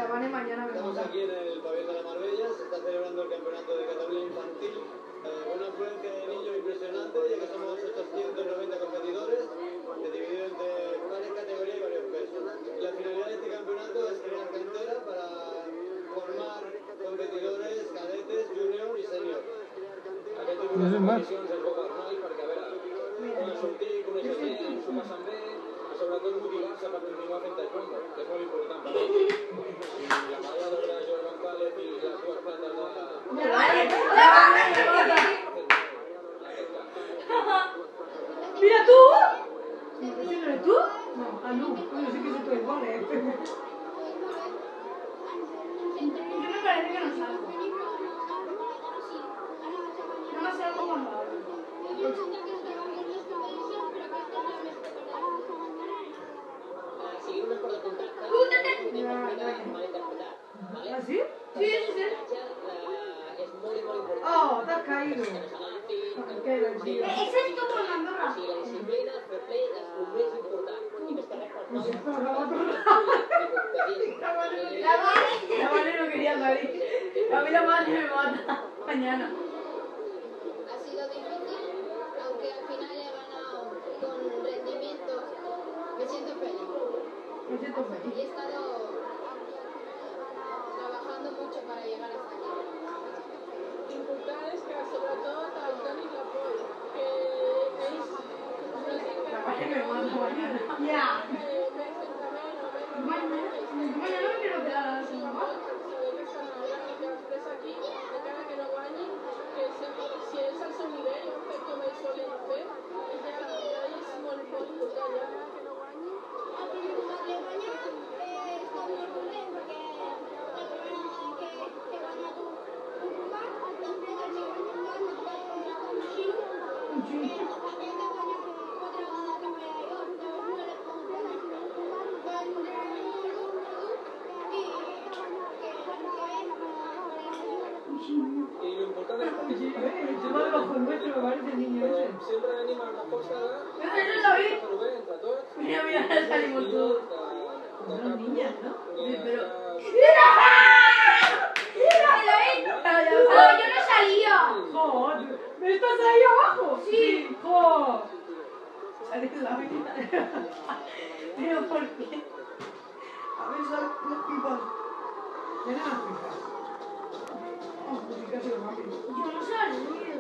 Vane mañana me Estamos aquí en el pabellón de la Marbella, se está celebrando el campeonato de Cataluña infantil. Una afluencia de niños impresionante, ya que somos 890 competidores, divididos entre varias categorías y varios pesos. La finalidad de este campeonato es crear cantera para formar competidores, cadetes, junior i sènior. Aquest tipus de competicions és bo per nois perquè, a veure, poden sortir, conèixer gent, s'ho passen bé, i sobretot motivar-se per continuar fent taekwondo, que és molt important per ells. I la medalla de Joel González i les dues plates ¡Mira tú! ¿Ese no eres tú? No, Anu. Bueno, sí que se puede igual, ¿eh? Yo me parece que no salgo. No me salgo cuando hablo. Seguir un acord de contacte ¿Ah, sí? Sí, sí, sí. és molt important. Oh, te has caído. Ese es como en Andorra. O sigui, la disciplina, el fair play és el més important. I més que res per No sé, pero la Vane no quería salir. A mí la Vane me mata mañana. Ha sido difícil, aunque al final he ganado con rendimiento. Me siento feliz. Me siento Y feliz. he estado trabajando mucho para llegar hasta aquí. Important és que sobretot el donis l'apoi, que ells La Vane me mata mañana. Ya. més lentament o més Mañana me quiero quedar a la semana. saber que estan allà i que després aquí, encara que no guanyin, que si és al seu nivell o fer com ells solen fer, ja és molt important, ja que no guanyin. Al principio de España estoy muy contento porque la primera vez que gana tu combate, siempre el segundo lugar no puede comprar un chino. Esta España que otra vez que me dio, no le pongo un I l'important és El tema de los nuestros me parece el niño ese. sempre venim amb la força de Eso es David. fer-ho bé entre tots. Mira, mira, salimos todos. Son Son niñas, ¿no? Sí, pero... ¡Mira! ¡Oh, yo no salía! ¡Joder! ¿Estás ahí abajo? Sí. ¡Joder! Sale la vida. ¿Pero por qué? A ver, salen las pipas. Ven a las pipas. Oh, pues sí que ha sido rápido. Yo no salía.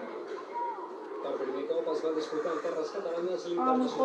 Per primer cop es va disputar el terres catalanes A lo mejor